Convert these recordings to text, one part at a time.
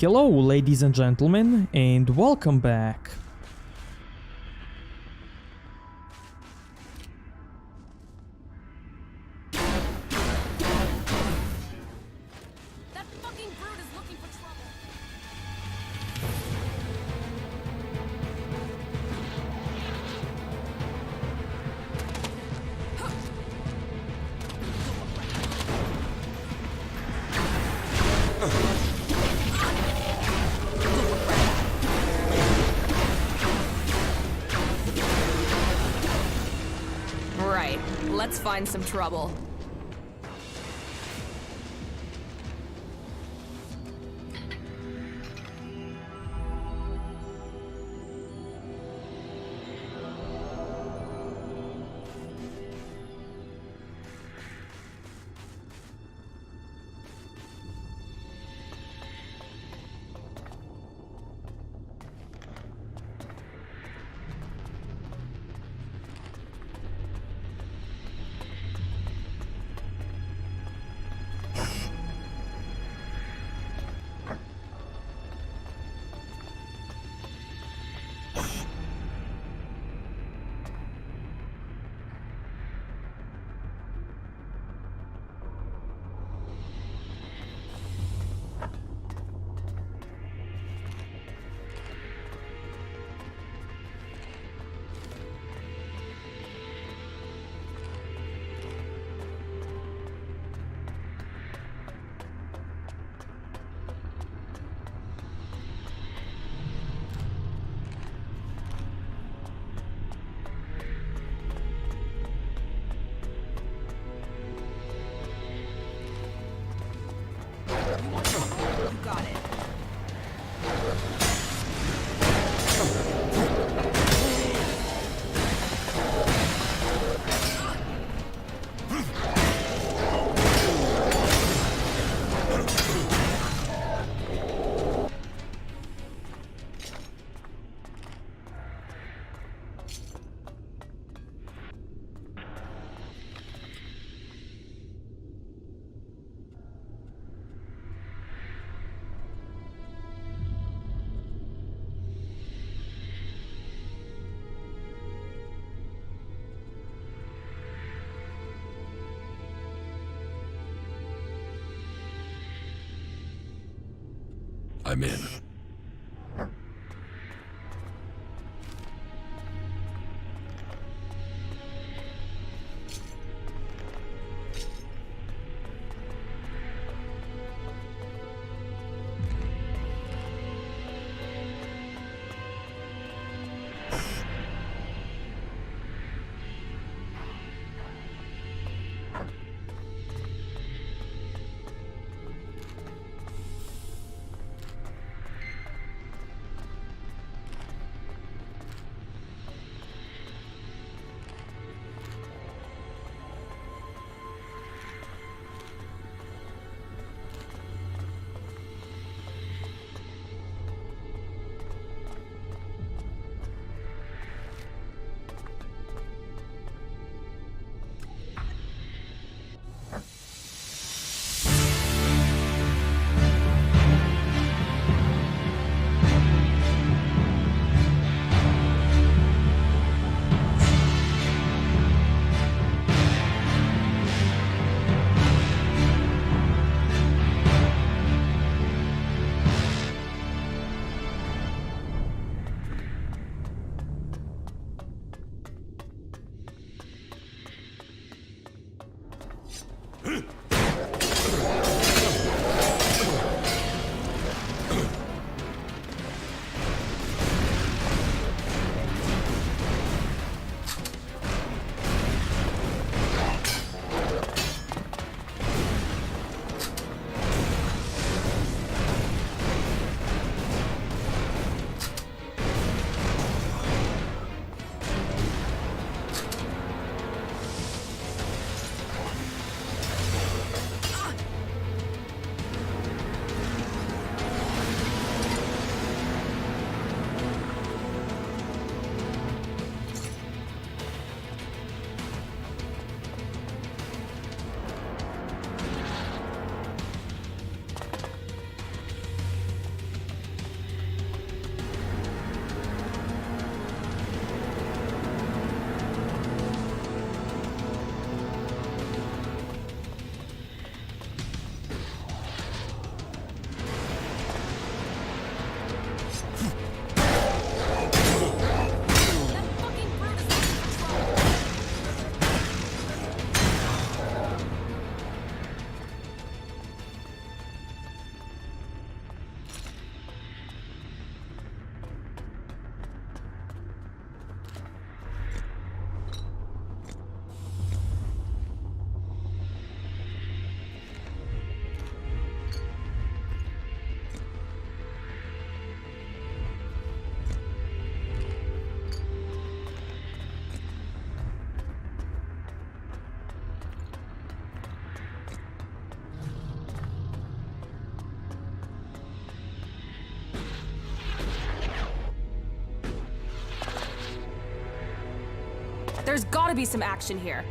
Hello, ladies and gentlemen, and welcome back. That fucking brute is looking for trouble. Right, let's find some trouble. You got it. I'm in. There's gotta be some action here.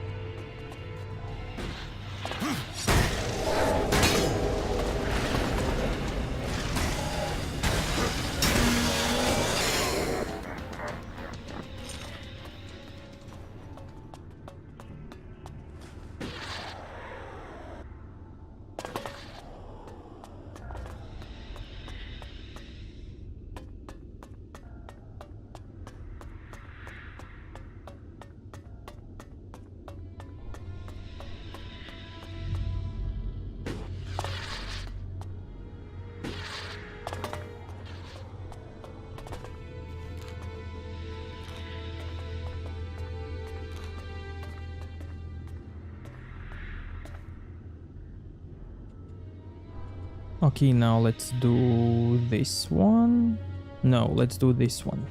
Okay, now let's do this one. No, let's do this one.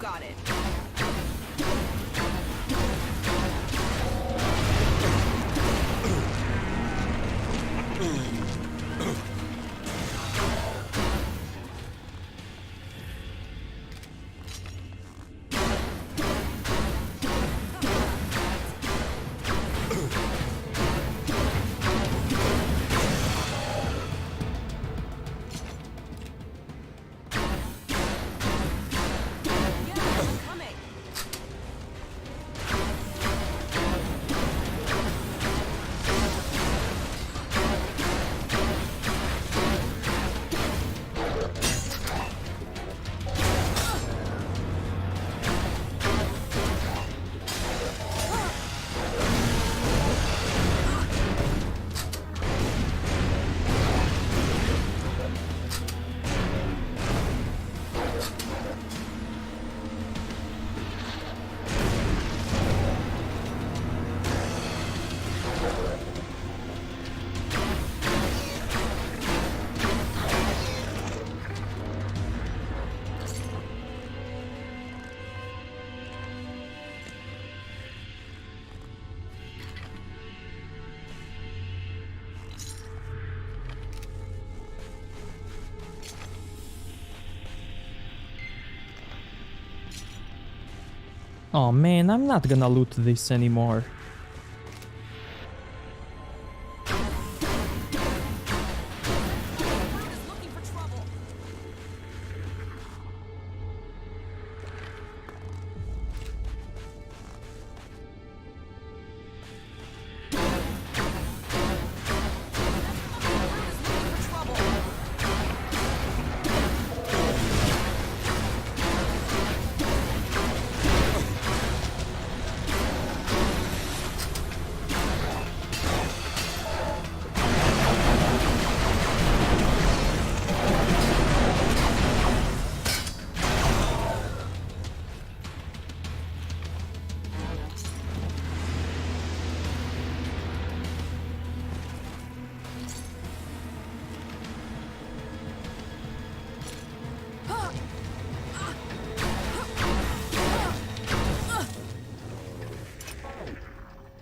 Got it. Oh man, I'm not gonna loot this anymore. Looking for trouble.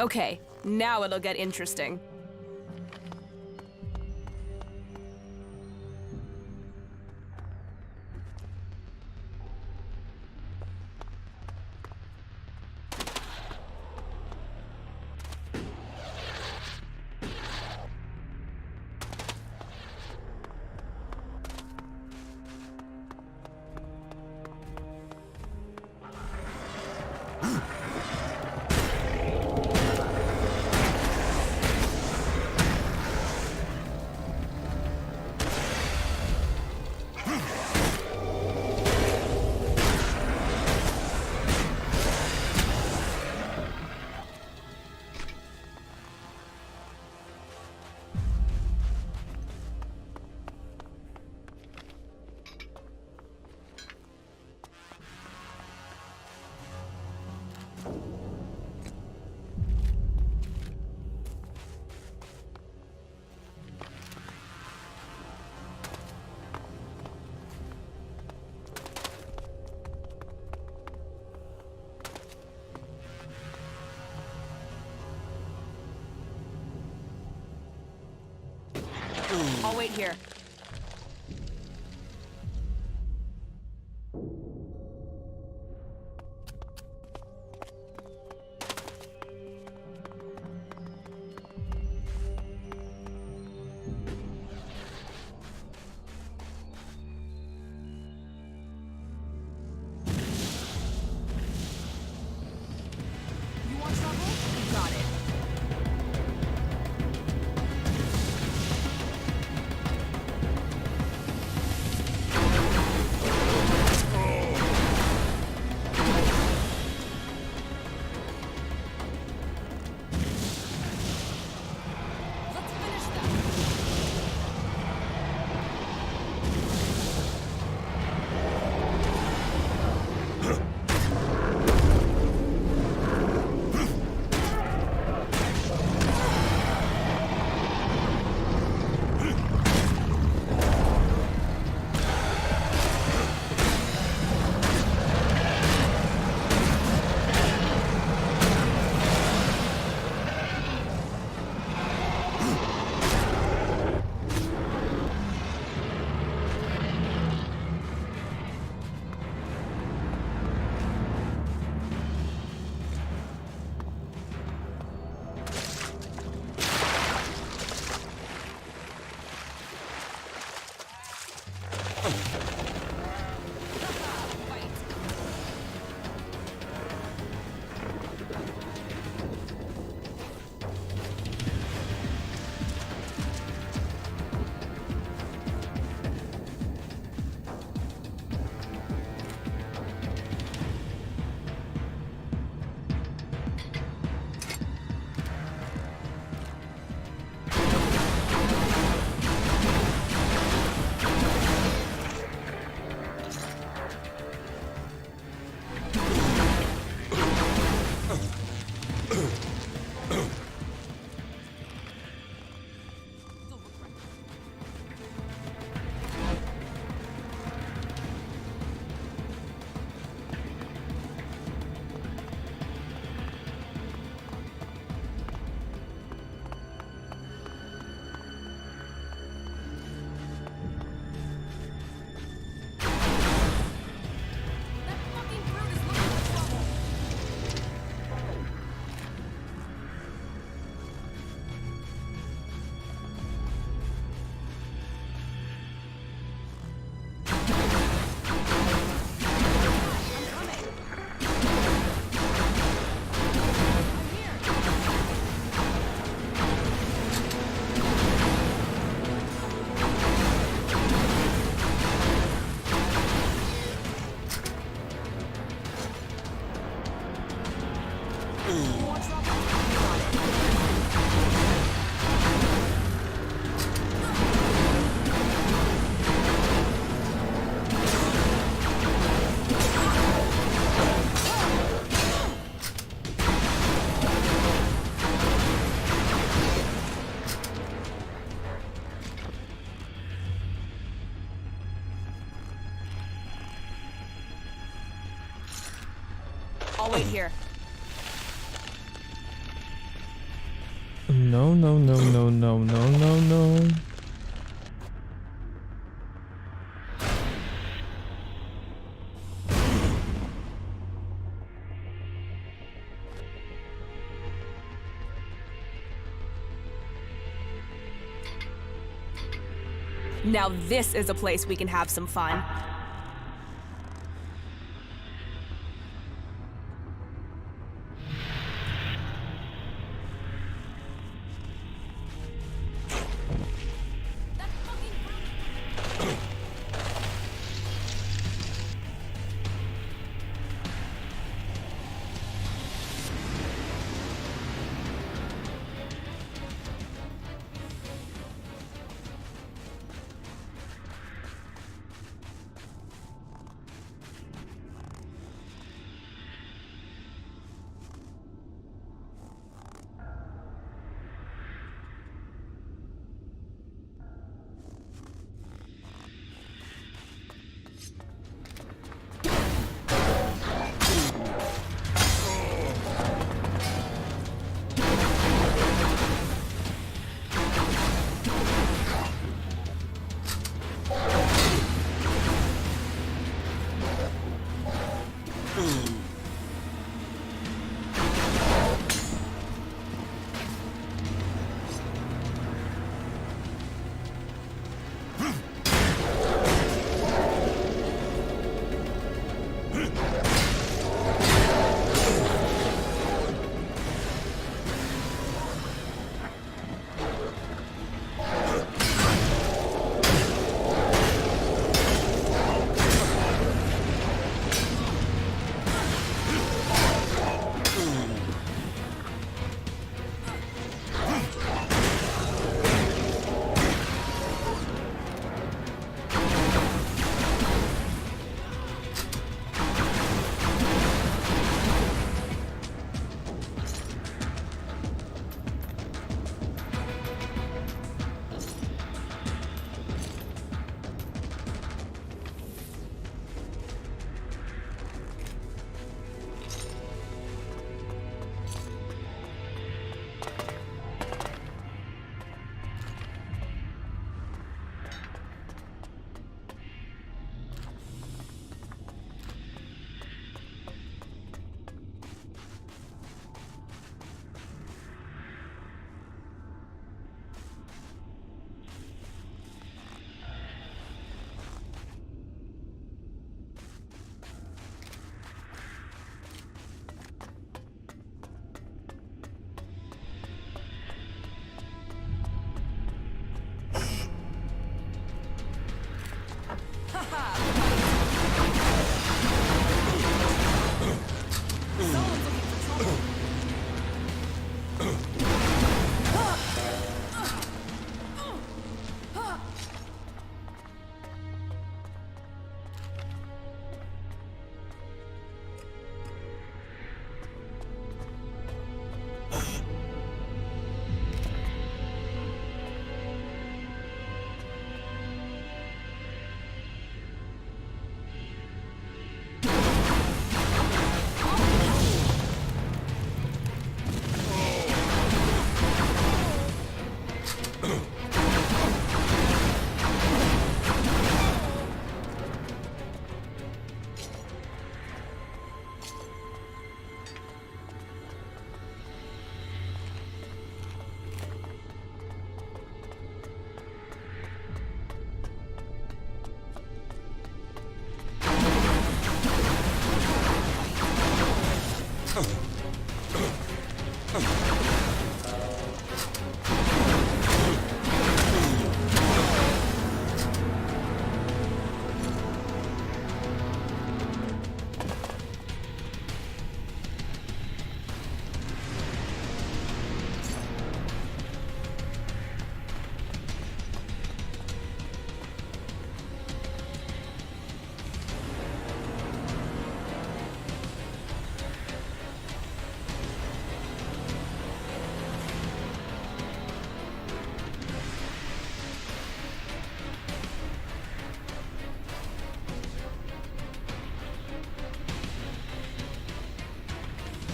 Okay, now it'll get interesting. I'll wait here. You want trouble? You got it. Let's finish that. That fucking brute is looking for trouble. I'm coming. I'm here. You want trouble? You got it. I'll wait here. No, no, no, no, no, no, no, no. Now this is a place we can have some fun.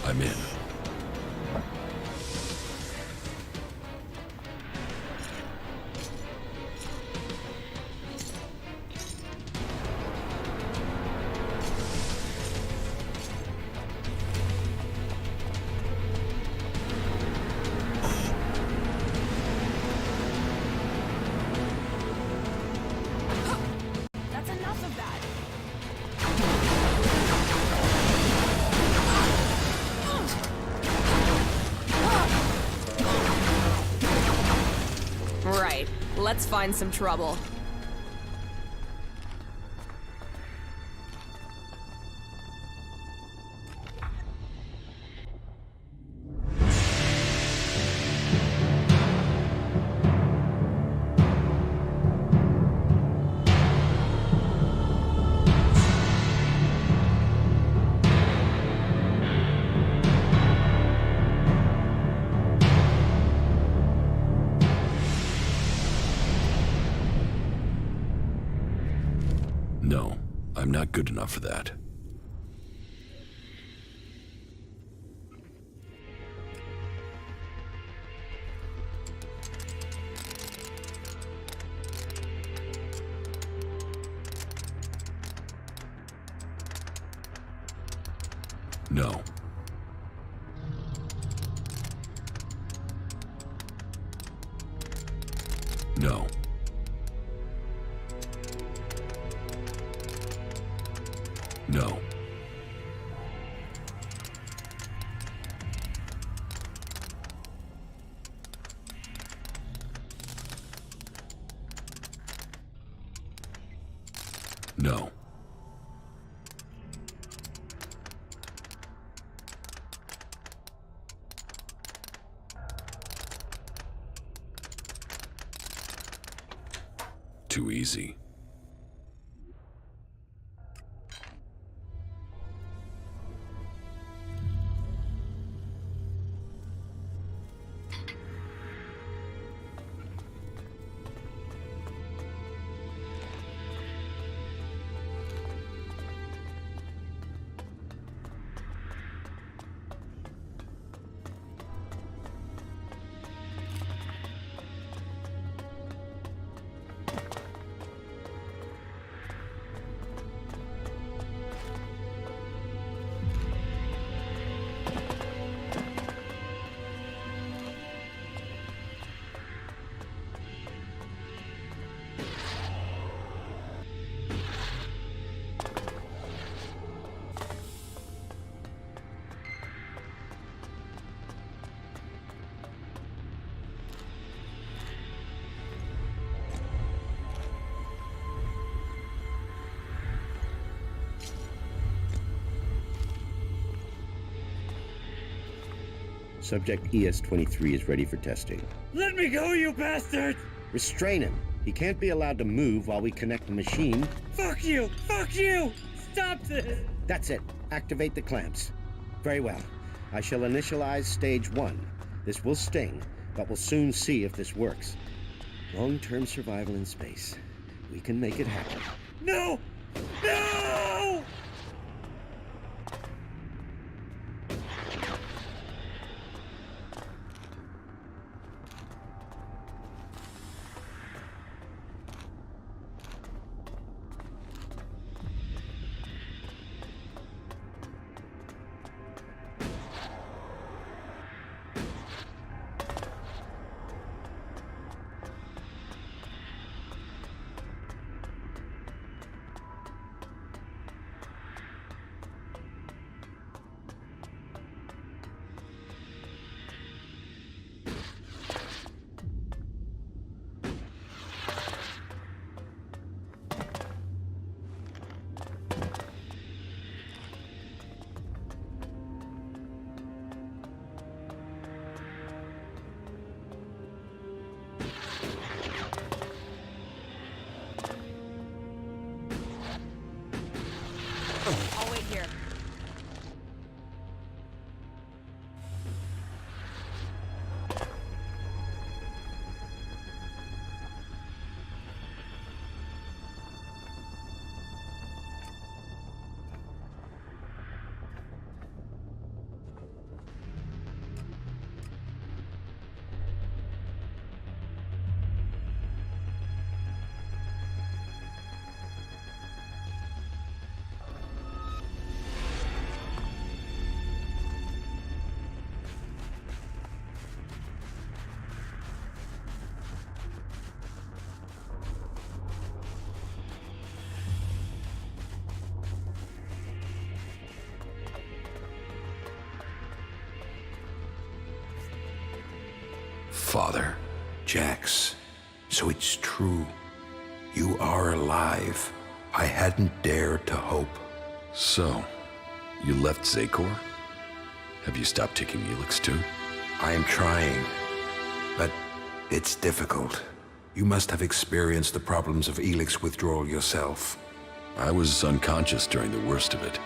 I'm in. Let's find some trouble. No, I'm not good enough for that. No. No. No. No. Too easy. Subject ES-23 is ready for testing. Let me go, you bastard! Restrain him. He can't be allowed to move while we connect the machine. Fuck you! Fuck you! Stop this! That's it. Activate the clamps. Very well. I shall initialize stage 1. This will sting, but we'll soon see if this works. Long-term survival in space. We can make it happen. No! No! I'll wait here. Father, Jax, So it's true. You are alive. I hadn't dared to hope. So, you left Zakor? Have you stopped taking Elex too? I am trying, but it's difficult. You must have experienced the problems of Elex withdrawal yourself. I was unconscious during the worst of it.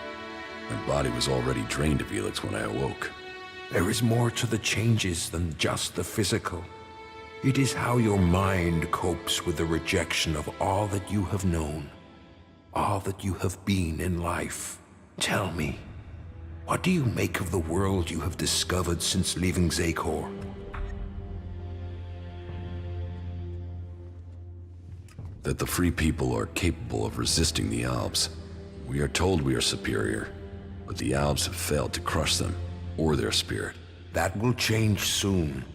My body was already drained of Elex when I awoke. There is more to the changes than just the physical. It is how your mind copes with the rejection of all that you have known, all that you have been in life. Tell me, what do you make of the world you have discovered since leaving Zakor? That the free people are capable of resisting the Albs. We are told we are superior, but the Albs have failed to crush them, or their spirit. That will change soon.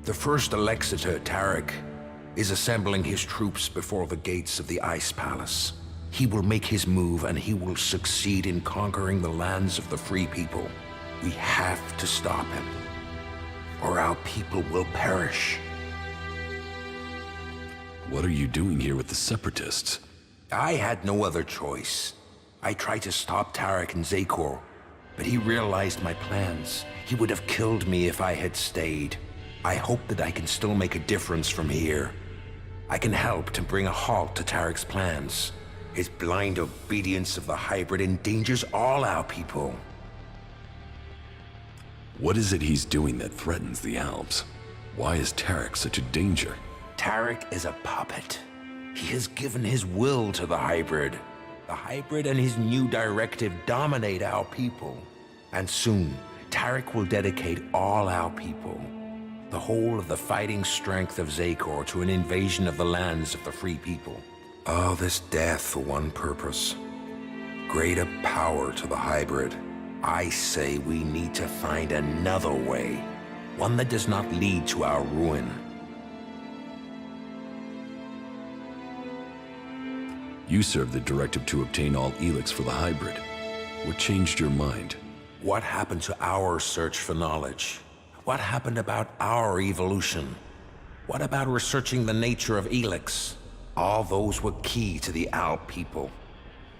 The first Alexitor, Tarek, is assembling his troops before the gates of the Ice Palace. He will make his move and he will succeed in conquering the lands of the free people. We have to stop him, or our people will perish. What are you doing here with the Separatists? I had no other choice. I tried to stop Tarek in Zakor, but he realized my plans. He would have killed me if I had stayed. I hope that I can still make a difference from here. I can help to bring a halt to Tarek's plans. His blind obedience of the hybrid endangers all our people. What is it he's doing that threatens the Albs? Why is Tarek such a danger? Tarek is a puppet. He has given his will to the hybrid. The hybrid and his new directive dominate our people. And soon, Tarek will dedicate all our people, the whole of the fighting strength of Zakor, to an invasion of the lands of the free people. All this death for one purpose. Greater power to the hybrid. I say we need to find another way. One that does not lead to our ruin. You served the directive to obtain all Elex for the hybrid. What changed your mind? What happened to our search for knowledge? What happened about our evolution? What about researching the nature of Elex? All those were key to the Alb people,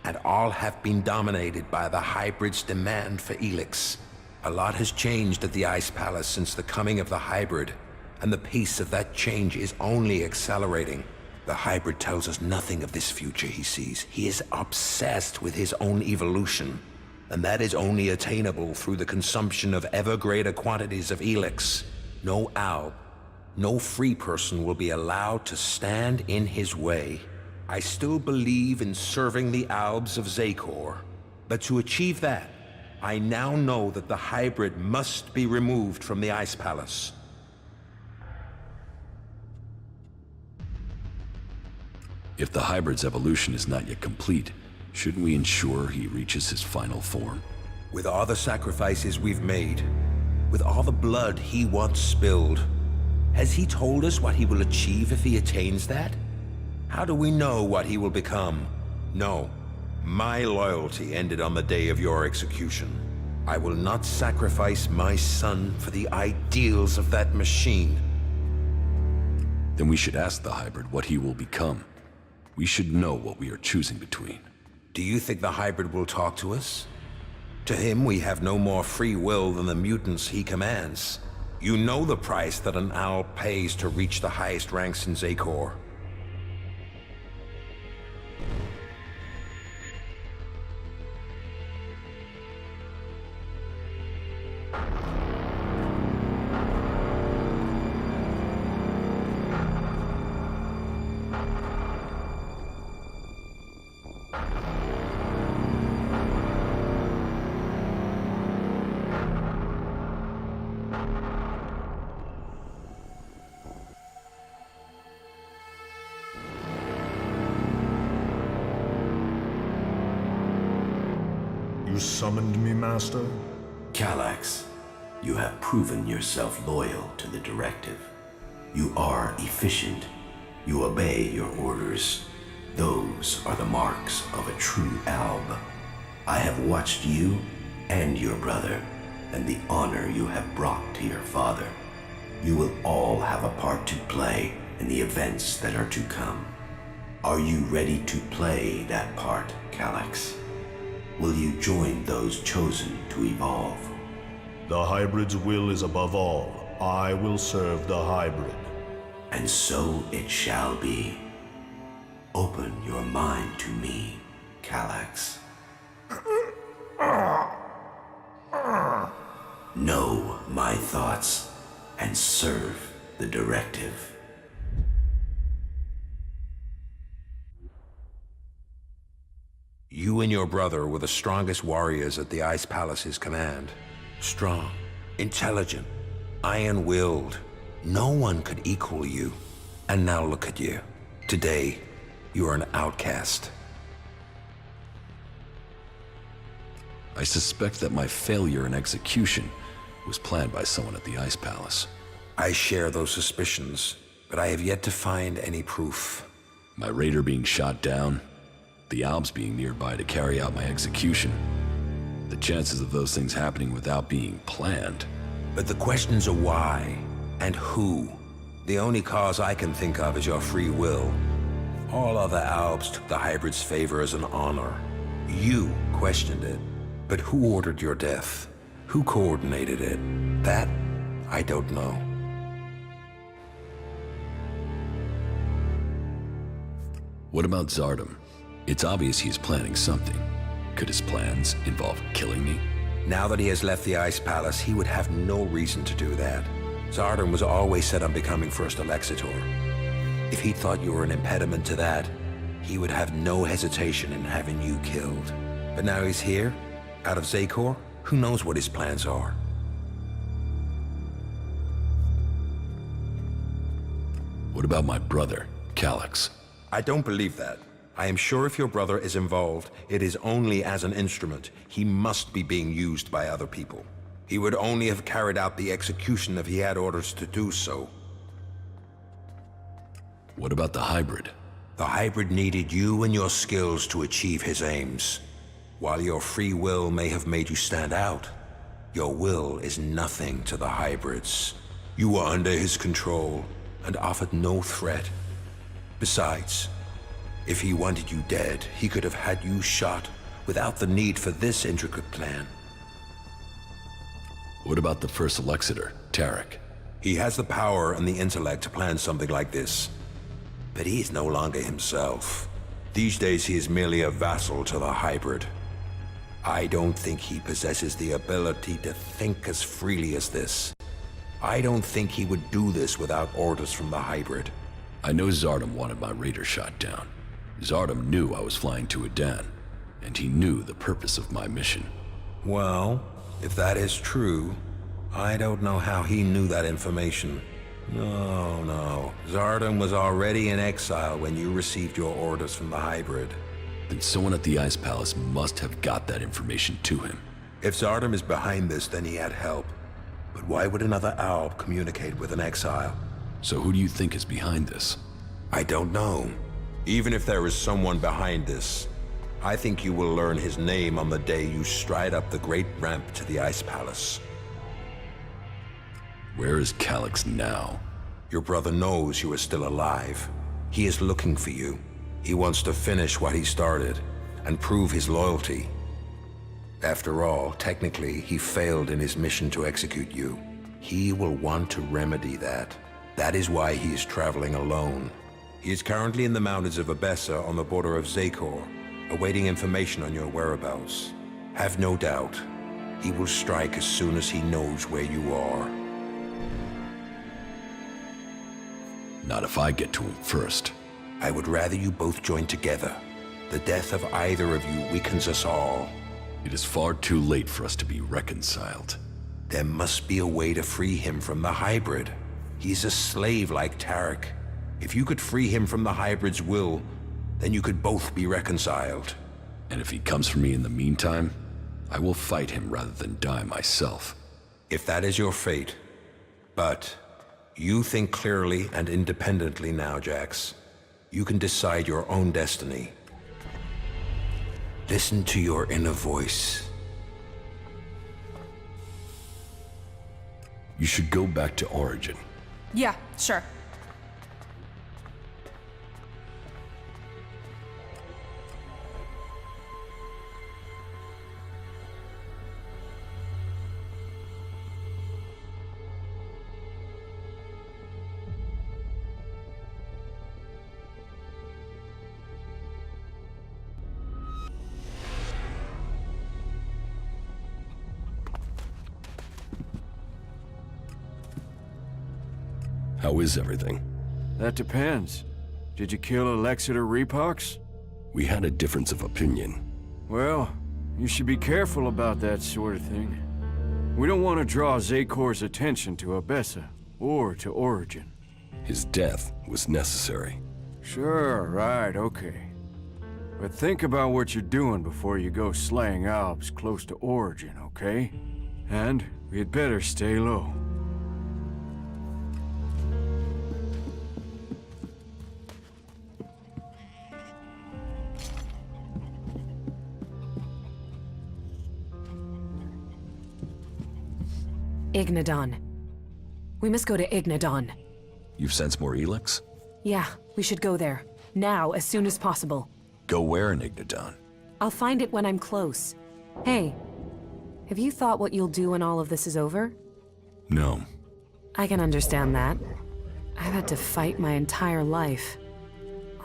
and all have been dominated by the hybrid's demand for Elex. A lot has changed at the Ice Palace since the coming of the hybrid, and the pace of that change is only accelerating. The hybrid tells us nothing of this future he sees. He is obsessed with his own evolution, and that is only attainable through the consumption of ever greater quantities of Elex. No Alb, no free person will be allowed to stand in his way. I still believe in serving the Albs of Zakor, but to achieve that, I now know that the hybrid must be removed from the Ice Palace. If the hybrid's evolution is not yet complete, shouldn't we ensure he reaches his final form? With all the sacrifices we've made, with all the blood he once spilled, has he told us what he will achieve if he attains that? How do we know what he will become? No, my loyalty ended on the day of your execution. I will not sacrifice my son for the ideals of that machine. Then we should ask the hybrid what he will become. We should know what we are choosing between. Do you think the hybrid will talk to us? To him, we have no more free will than the mutants he commands. You know the price that an owl pays to reach the highest ranks in Zakor. You summoned me, Master? Calax, you have proven yourself loyal to the directive. You are efficient. You obey your orders. Those are the marks of a true Alb. I have watched you and your brother, and the honor you have brought to your father. You will all have a part to play and the events that are to come. Are you ready to play that part, Calyx? Will you join those chosen to evolve? The hybrid's will is above all. I will serve the hybrid. And so it shall be. Open your mind to me, Calyx. Know my thoughts and serve the directive. You and your brother were the strongest warriors at the Ice Palace's command. Strong, intelligent, iron-willed. No one could equal you. And now look at you. Today, you are an outcast. I suspect that my failure in execution was planned by someone at the Ice Palace. I share those suspicions, but I have yet to find any proof. My raider being shot down, the Alps being nearby to carry out my execution. The chances of those things happening without being planned. But the questions are why and who. The only cause I can think of is your free will. All other Alps took the hybrid's favor as an honor. You questioned it. But who ordered your death? Who coordinated it? That, I don't know. What about Zardom? It's obvious he's planning something. Could his plans involve killing me? Now that he has left the Ice Palace, he would have no reason to do that. Zardom was always set on becoming First Elexitor. If he thought you were an impediment to that, he would have no hesitation in having you killed. But now he's here, out of Zakor, who knows what his plans are? What about my brother, Calyx? I don't believe that. I am sure if your brother is involved, it is only as an instrument. He must be being used by other people. He would only have carried out the execution if he had orders to do so. What about the hybrid? The hybrid needed you and your skills to achieve his aims. While your free will may have made you stand out, your will is nothing to the hybrids. You were under his control and offered no threat. Besides, if he wanted you dead, he could have had you shot without the need for this intricate plan. What about the first Elexitor, Tarek? He has the power and the intellect to plan something like this. But he is no longer himself. These days he is merely a vassal to the hybrid. I don't think he possesses the ability to think as freely as this. I don't think he would do this without orders from the hybrid. I know Zardom wanted my raider shot down. Zardom knew I was flying to Adan, and he knew the purpose of my mission. Well, if that is true, I don't know how he knew that information. No. Zardom was already in exile when you received your orders from the hybrid. Then someone at the Ice Palace must have got that information to him. If Zardom is behind this, then he had help. But why would another Alp communicate with an exile? So who do you think is behind this? I don't know. Even if there is someone behind this, I think you will learn his name on the day you stride up the great ramp to the Ice Palace. Where is Calyx now? Your brother knows you are still alive. He is looking for you. He wants to finish what he started and prove his loyalty. After all, technically, he failed in his mission to execute you. He will want to remedy that. That is why he is traveling alone. He is currently in the mountains of Abessa on the border of Zakor, awaiting information on your whereabouts. Have no doubt, he will strike as soon as he knows where you are. Not if I get to him first. I would rather you both join together. The death of either of you weakens us all. It is far too late for us to be reconciled. There must be a way to free him from the hybrid. He's a slave like Tarek. If you could free him from the hybrid's will, then you could both be reconciled. And if he comes for me in the meantime, I will fight him rather than die myself. If that is your fate. But you think clearly and independently now, Jax. You can decide your own destiny. Listen to your inner voice. You should go back to Origin. Yeah, sure. How is everything? That depends. Did you kill Elex or Repox? We had a difference of opinion. Well, you should be careful about that sort of thing. We don't want to draw Zakor's attention to Abessa, or to Origin. His death was necessary. Sure, right, okay. But think about what you're doing before you go slaying Albs close to Origin, okay? And we'd better stay low. Ignadon. We must go to Ignadon. You've sensed more Elex? Yeah, we should go there. Now, as soon as possible. Go where in Ignadon? I'll find it when I'm close. Hey, have you thought what you'll do when all of this is over? No. I can understand that. I've had to fight my entire life.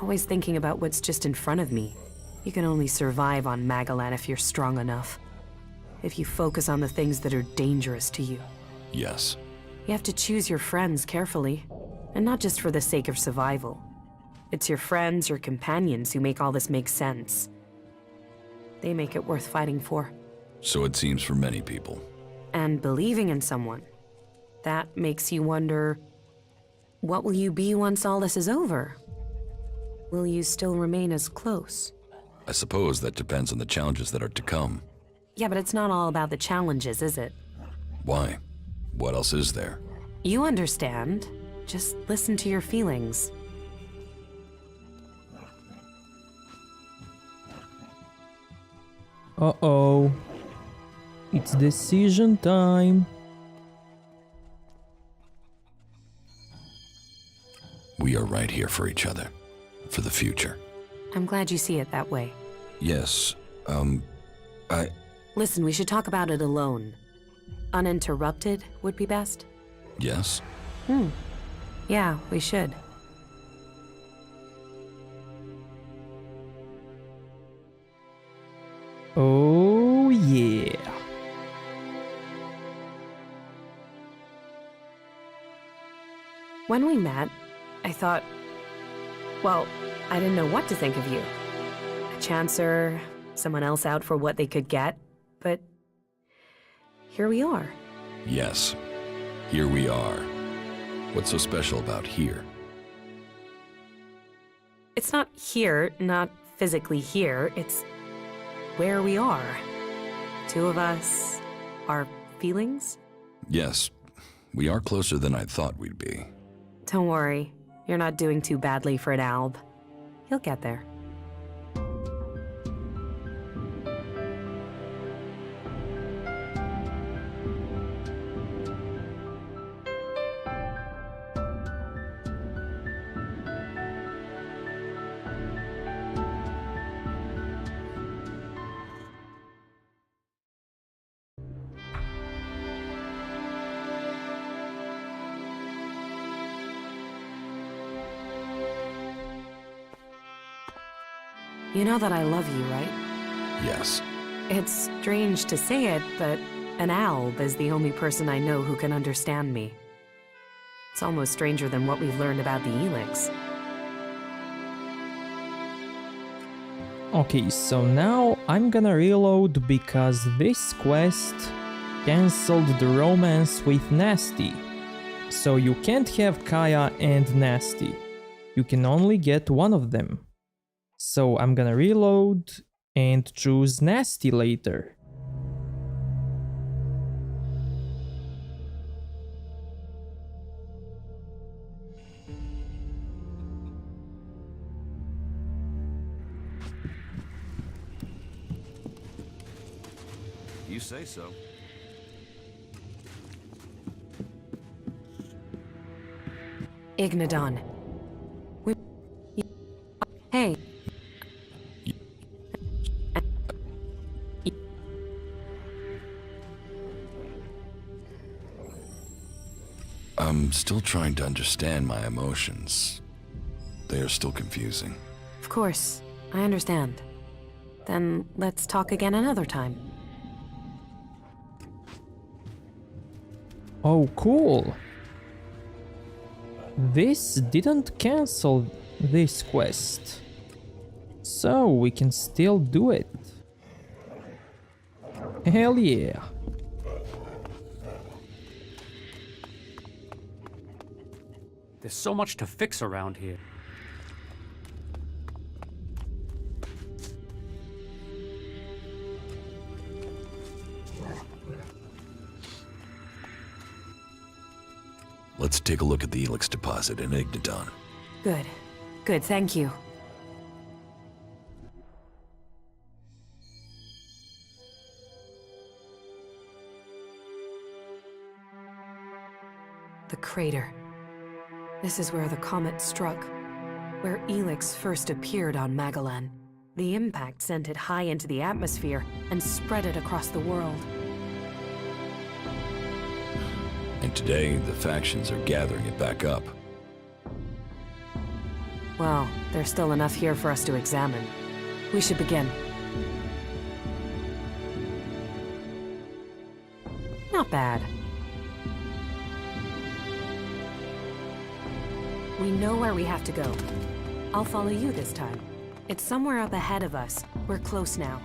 Always thinking about what's just in front of me. You can only survive on Magalan if you're strong enough. If you focus on the things that are dangerous to you. Yes. You have to choose your friends carefully, and not just for the sake of survival. It's your friends or companions who make all this make sense. They make it worth fighting for. So it seems for many people. And believing in someone. That makes you wonder, what will you be once all this is over? Will you still remain as close? I suppose that depends on the challenges that are to come. Yeah, but it's not all about the challenges, is it? Why? What else is there? You understand. Just listen to your feelings. Uh-oh. It's decision time. We are right here for each other. For the future. I'm glad you see it that way. Yes, Listen, we should talk about it alone. Uninterrupted would be best. Yes? Yeah, we should. Oh, yeah. When we met, I thought, well, I didn't know what to think of you. A chancer, someone else out for what they could get, but here we are. Yes. Here we are. What's so special about here? It's not here, not physically here, it's where we are. Two of us, our feelings? Yes. We are closer than I thought we'd be. Don't worry, you're not doing too badly for an alb. You'll get there. You know that I love you, right? Yes. It's strange to say it, but an alb is the only person I know who can understand me. It's almost stranger than what we've learned about the Elex. Okay, so now I'm gonna reload because this quest cancelled the romance with Nasty. So you can't have Kaya and Nasty. You can only get one of them. So I'm gonna reload and choose Nasty later. You say so. Ignadon. Hey. I'm still trying to understand my emotions. They are still confusing. Of course, I understand. Then let's talk again another time. Oh, cool. this didn't cancel this quest. So we can still do it. Hell yeah. There's so much to fix around here. Let's take a look at the Elex deposit in Igniton. Good. Good, thank you. The crater. This is where the comet struck, where Elex first appeared on Magellan. The impact sent it high into the atmosphere and spread it across the world. And today, the factions are gathering it back up. Well, there's still enough here for us to examine. We should begin. Not bad. We know where we have to go. I'll follow you this time. It's somewhere up ahead of us. We're close now.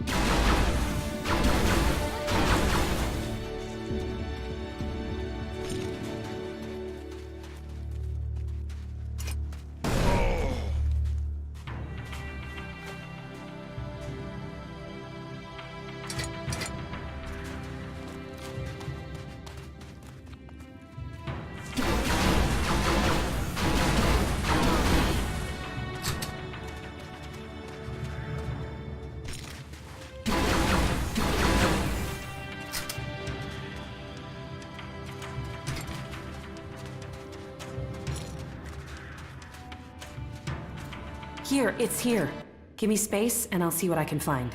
Here, it's here. Give me space, and I'll see what I can find.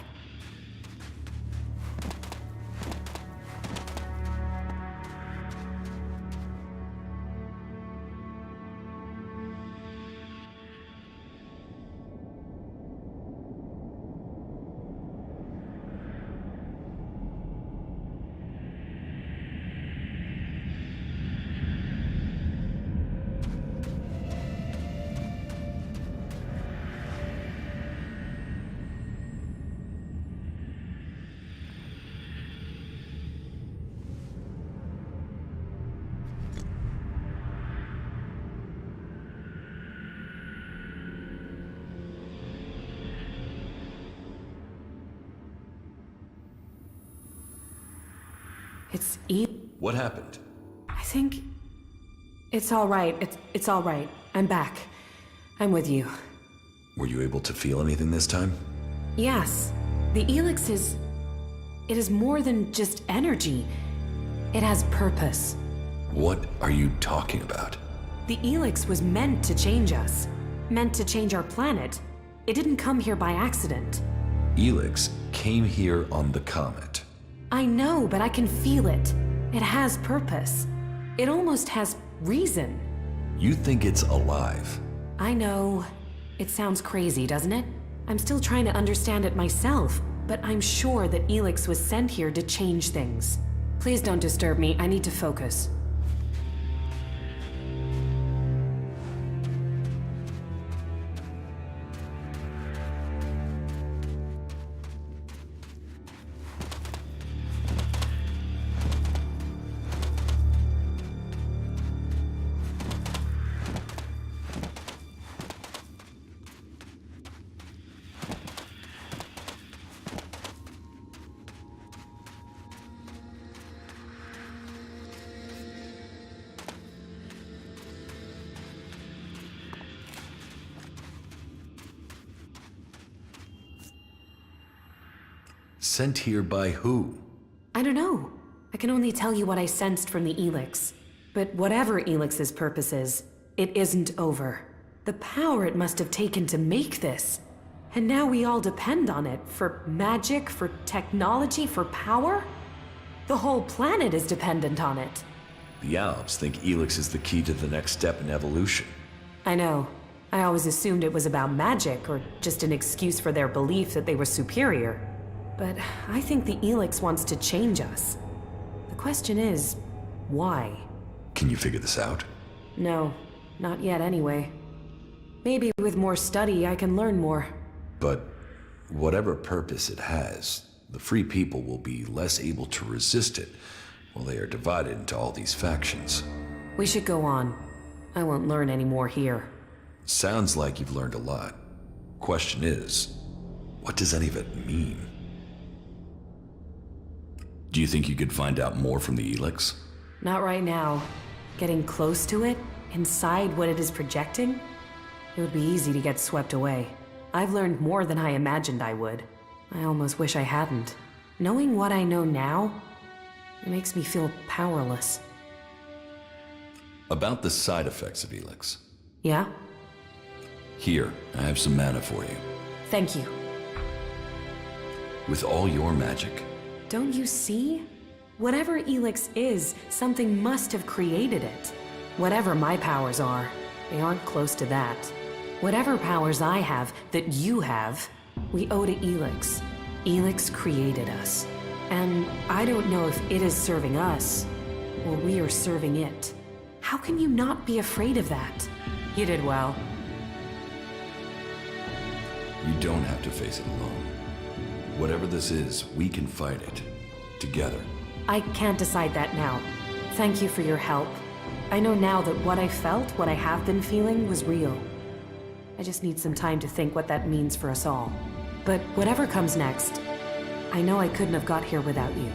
It's What happened? I think... It's all right. It's all right. I'm back. I'm with you. Were you able to feel anything this time? Yes. The Elex is... It is more than just energy. It has purpose. What are you talking about? The Elex was meant to change us. Meant to change our planet. It didn't come here by accident. Elex came here on the comet. I know, but I can feel it. It has purpose. It almost has reason. You think it's alive? I know. It sounds crazy, doesn't it? I'm still trying to understand it myself, but I'm sure that Elex was sent here to change things. Please don't disturb me. I need to focus. Sent here by who? I don't know. I can only tell you what I sensed from the Elex. But whatever Elix's purpose is, it isn't over. The power it must have taken to make this. And now we all depend on it for magic, for technology, for power? The whole planet is dependent on it. The Alps think Elex is the key to the next step in evolution. I know. I always assumed it was about magic, or just an excuse for their belief that they were superior. But I think the Elex wants to change us. The question is, why? Can you figure this out? No. Not yet, anyway. Maybe with more study, I can learn more. But whatever purpose it has, the free people will be less able to resist it while they are divided into all these factions. We should go on. I won't learn any more here. Sounds like you've learned a lot. Question is, what does any of it mean? Do you think you could find out more from the Elex? Not right now. Getting close to it, inside what it is projecting, it would be easy to get swept away. I've learned more than I imagined I would. I almost wish I hadn't. Knowing what I know now, it makes me feel powerless. About the side effects of Elex. Yeah? Here, I have some mana for you. Thank you. With all your magic, Don't you see? Whatever Elex is, something must have created it. Whatever my powers are, they aren't close to that. Whatever powers I have that you have, we owe to Elex. Elex created us. And I don't know if it is serving us, or we are serving it. How can you not be afraid of that? You did well. you don't have to face it alone. Whatever this is, we can fight it. Together. I can't decide that now. Thank you for your help. I know now that what I felt, what I have been feeling, was real. I just need some time to think what that means for us all. But whatever comes next, I know I couldn't have got here without you.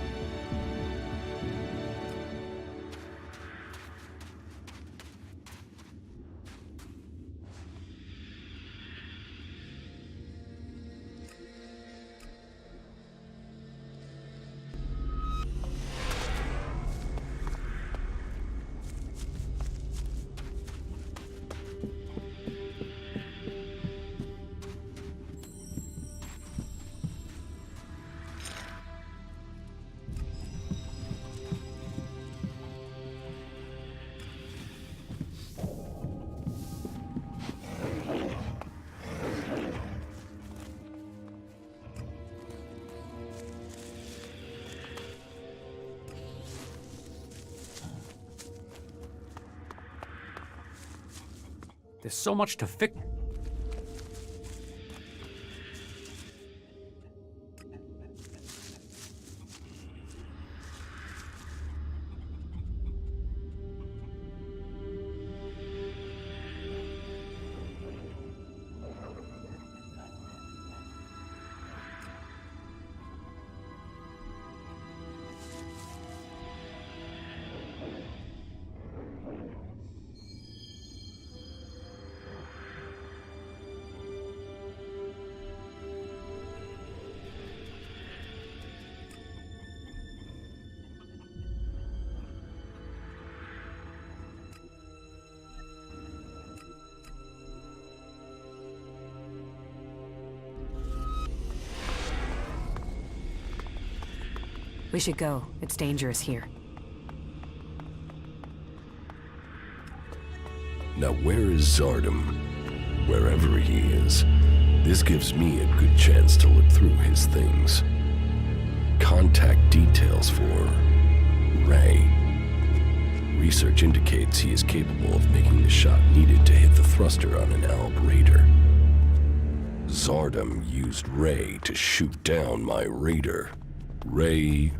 There's so much to fix. We should go. It's dangerous here. Now where is Zardom? Wherever he is, this gives me a good chance to look through his things. Contact details for Ray. Research indicates he is capable of making the shot needed to hit the thruster on an Alb Raider. Zardom used Ray to shoot down my Raider. Ray.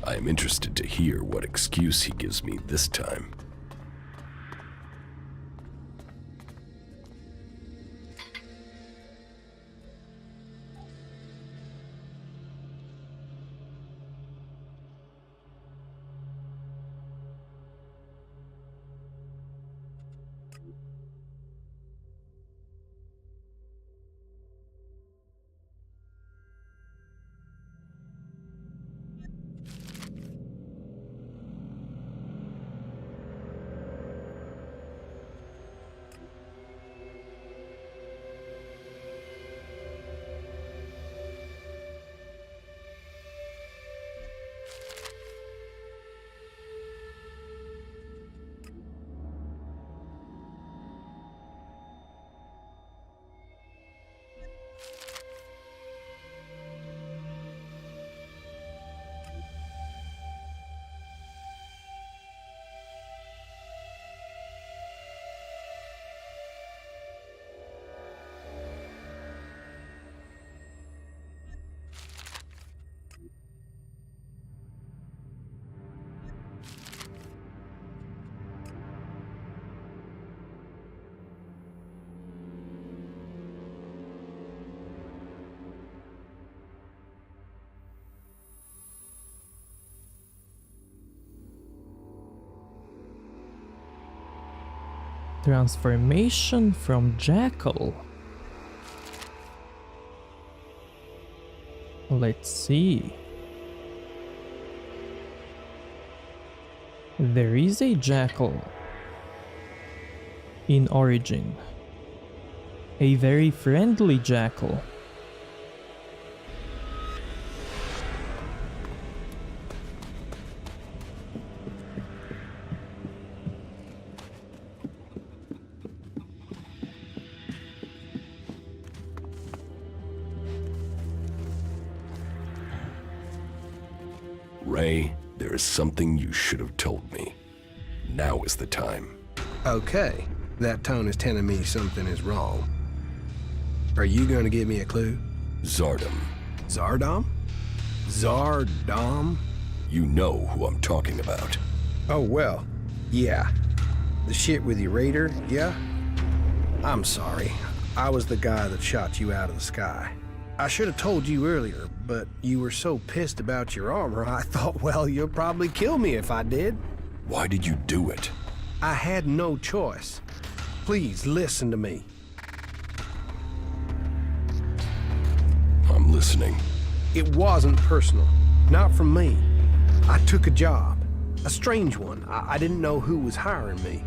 I am interested to hear what excuse he gives me this time. Transformation from Jackal. Let's see. There is a Jackal in Origin. A very friendly Jackal. Ray, there is something you should have told me. Now is the time. Okay, that tone is telling me something is wrong. Are you going to give me a clue? Zardom. Zardom? Zardom? You know who I'm talking about. Oh, well, yeah. The shit with your raider, yeah? I'm sorry. I was the guy that shot you out of the sky. I should have told you earlier, but you were so pissed about your armor, I thought, well, you'll probably kill me if I did. Why did you do it? I had no choice. Please, listen to me. I'm listening. It wasn't personal. Not from me. I took a job. A strange one. I didn't know who was hiring me.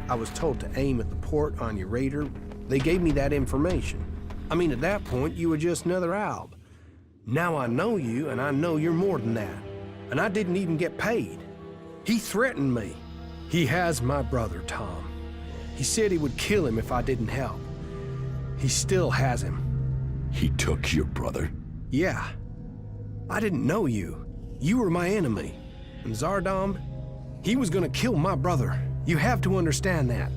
I was told to aim at the port on your raider. They gave me that information. I mean, at that point, you were just another alb. Now I know you, and I know you're more than that. And I didn't even get paid. He threatened me. He has my brother, Tom. He said he would kill him if I didn't help. He still has him. He took your brother? Yeah. I didn't know you. You were my enemy. And Zardom, he was gonna kill my brother. You have to understand that.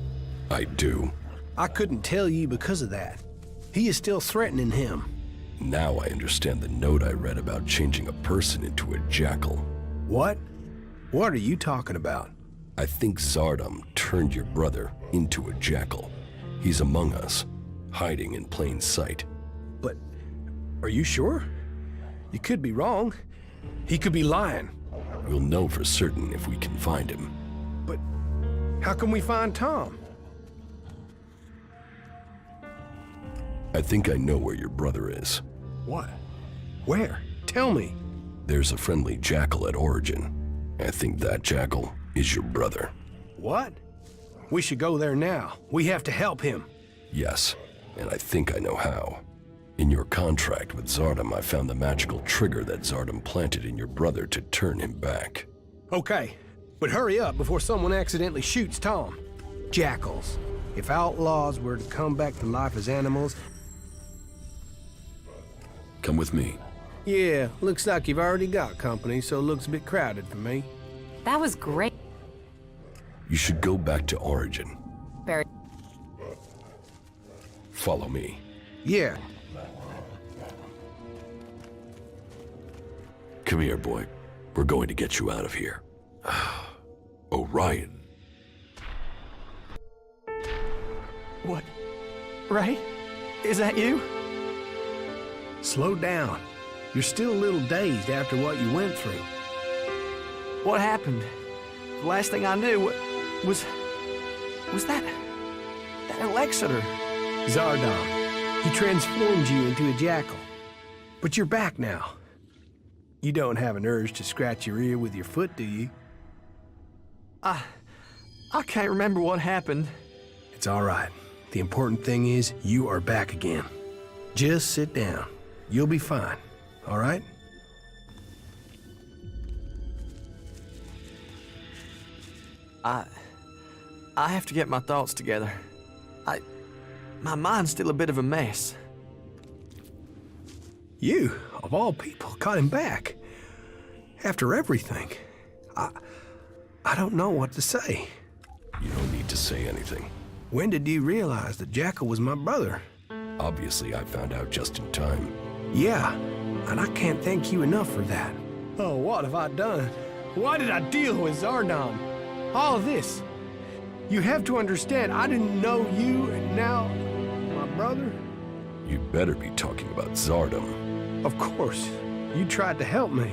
I do. I couldn't tell you because of that. He is still threatening him. Now I understand the note I read about changing a person into a jackal. What? What are you talking about? I think Zardom turned your brother into a jackal. He's among us, hiding in plain sight. But are you sure? You could be wrong. He could be lying. We'll know for certain if we can find him. But how can we find Tom? I think I know where your brother is. What? Where? Tell me. There's a friendly jackal at Origin. I think that jackal is your brother. What? We should go there now. We have to help him. Yes, and I think I know how. In your contract with Zardom, I found the magical trigger that Zardom planted in your brother to turn him back. Okay, but hurry up before someone accidentally shoots Tom. Jackals. If outlaws were to come back to life as animals... Come with me. Yeah, looks like you've already got company, so it looks a bit crowded for me. That was great. You should go back to Origin. Very. Follow me. Yeah. Come here, boy. We're going to get you out of here. Orion. What? Ray? Is that you? Slow down. You're still a little dazed after what you went through. What happened? The last thing I knew was that Elexiter. Zardom. He transformed you into a jackal. But you're back now. You don't have an urge to scratch your ear with your foot, do you? I can't remember what happened. It's all right. The important thing is you are back again. Just sit down. You'll be fine, all right? I have to get my thoughts together. My mind's still a bit of a mess. You, of all people, got him back. After everything. I don't know what to say. You don't need to say anything. When did you realize that Jackal was my brother? Obviously, I found out just in time. Yeah, and I can't thank you enough for that. Oh, what have I done? Why did I deal with Zardom? All of this. You have to understand, I didn't know you, and now, my brother? You'd better be talking about Zardom. Of course. You tried to help me,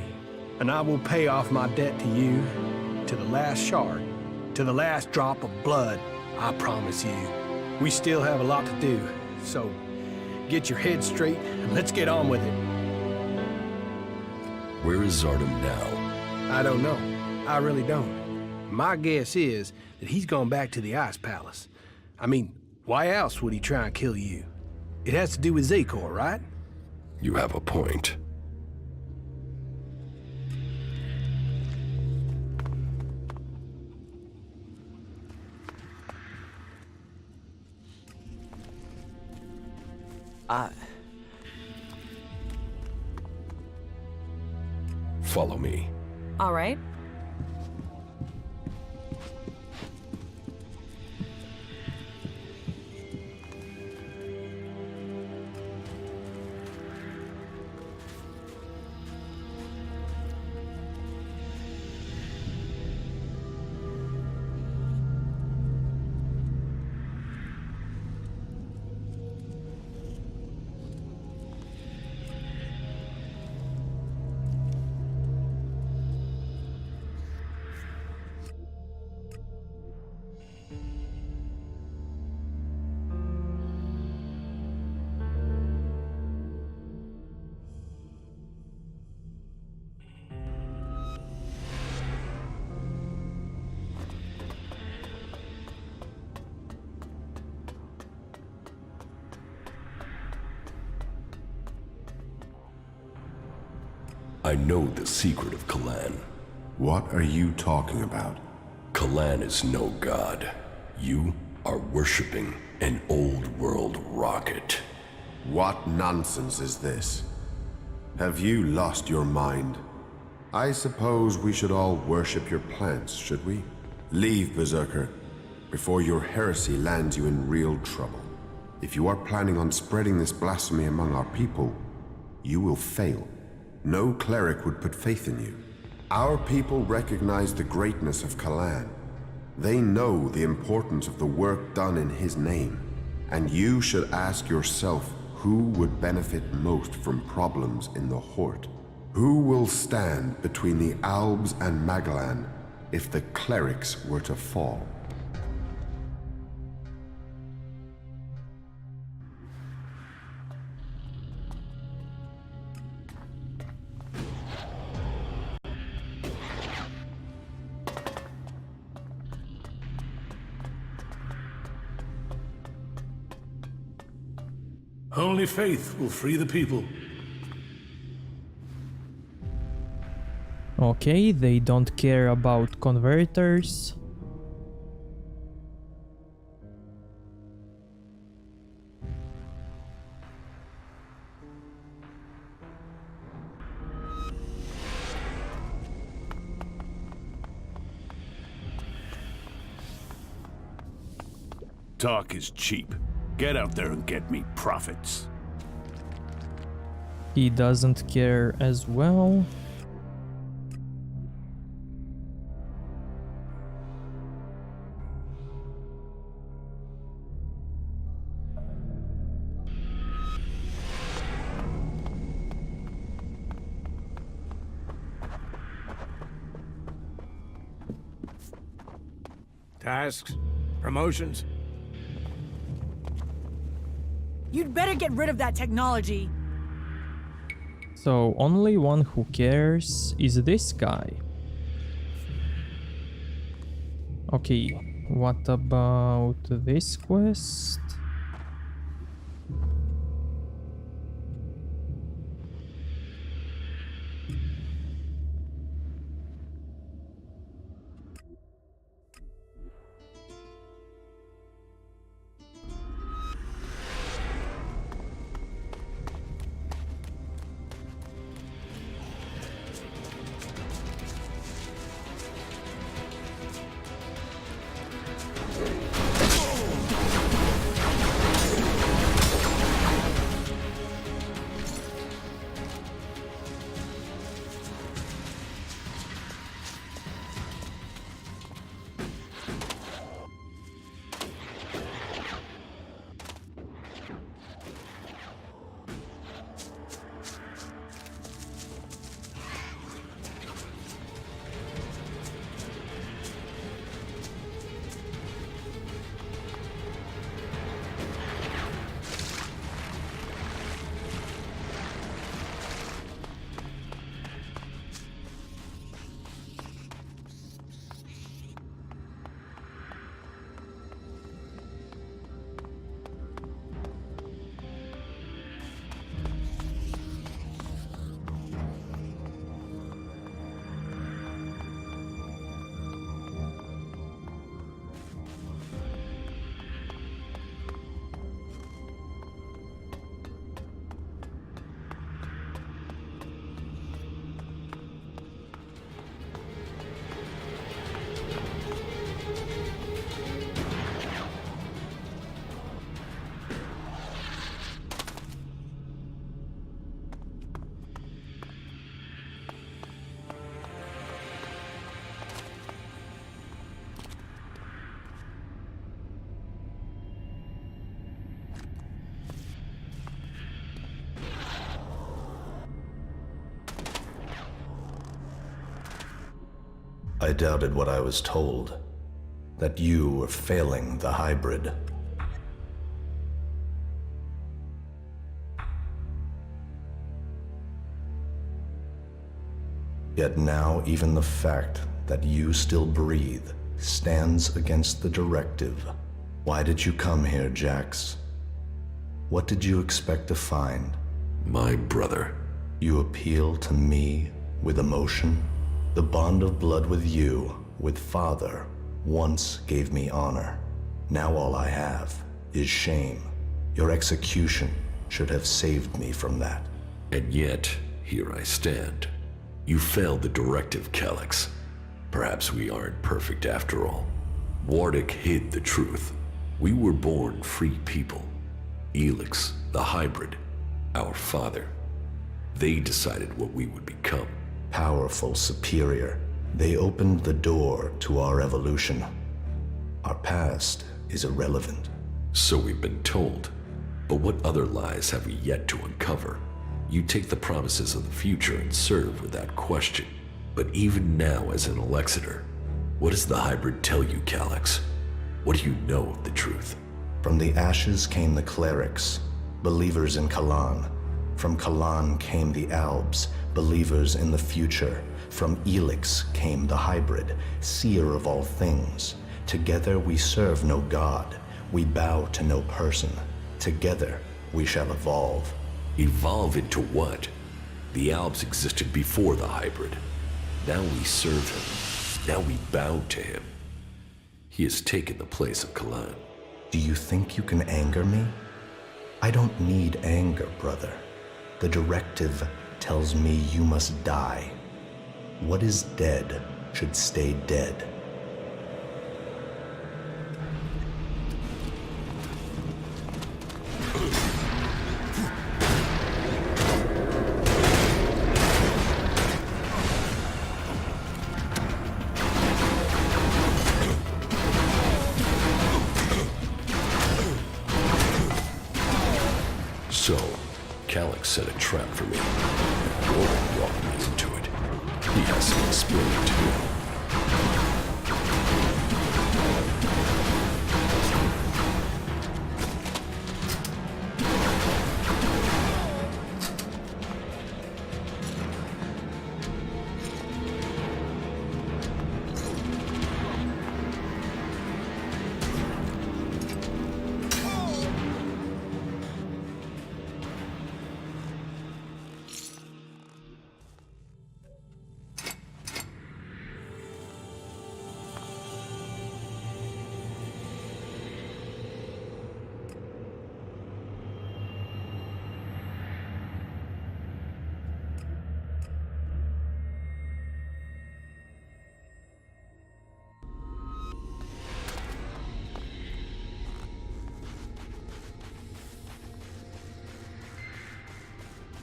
and I will pay off my debt to you, to the last shard, to the last drop of blood. I promise you, we still have a lot to do. So, get your head straight and let's get on with it. Where is Zardom now? I don't know. I really don't. My guess is that he's gone back to the Ice Palace. I mean, why else would he try and kill you? It has to do with Zakor, right? You have a point. Follow me. All right. I know the secret of Kalan. What are you talking about? Kalan is no god. You are worshipping an old world rocket. What nonsense is this? Have you lost your mind? I suppose we should all worship your plants, should we? Leave, Berserker, before your heresy lands you in real trouble. If you are planning on spreading this blasphemy among our people, you will fail. No cleric would put faith in you. Our people recognize the greatness of Kalan. They know the importance of the work done in his name. And you should ask yourself who would benefit most from problems in the Hort. Who will stand between the Albs and Magalan if the clerics were to fall? Only faith will free the people. Okay, they don't care about converters. Talk is cheap. Get out there and get me profits. He doesn't care as well. Tasks? Promotions? You'd better get rid of that technology. So only one who cares is this guy. Okay, what about this quest? I doubted what I was told. That you were failing the hybrid. Yet now even the fact that you still breathe stands against the directive. Why did you come here, Jax? What did you expect to find? My brother. You appeal to me with emotion? The bond of blood with you, with Father, once gave me honor. Now all I have is shame. Your execution should have saved me from that. And yet, here I stand. You failed the directive, Elex. Perhaps we aren't perfect after all. Wardic hid the truth. We were born free people. Elex, the hybrid, our father. They decided what we would become. Powerful, superior. They opened the door to our evolution. Our past is irrelevant. So we've been told. But what other lies have we yet to uncover? You take the promises of the future and serve without question. But even now as an Alexeter, what does the hybrid tell you, Elex? What do you know of the truth? From the ashes came the clerics, believers in Kalan. From Kalan came the Albs, believers in the future. From Elex came the hybrid, seer of all things. Together we serve no god, we bow to no person. Together we shall evolve. Evolve into what? The Albs existed before the hybrid. Now we serve him. Now we bow to him. He has taken the place of Kalan. Do you think you can anger me? I don't need anger, brother. The directive tells me you must die. What is dead should stay dead. So, Elex set a trap for me. Warwick walked me into it. He has some explaining to do.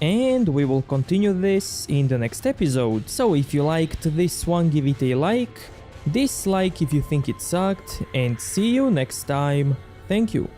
And we will continue this in the next episode, so if you liked this one, give it a like, dislike if you think it sucked, and see you next time. Thank you.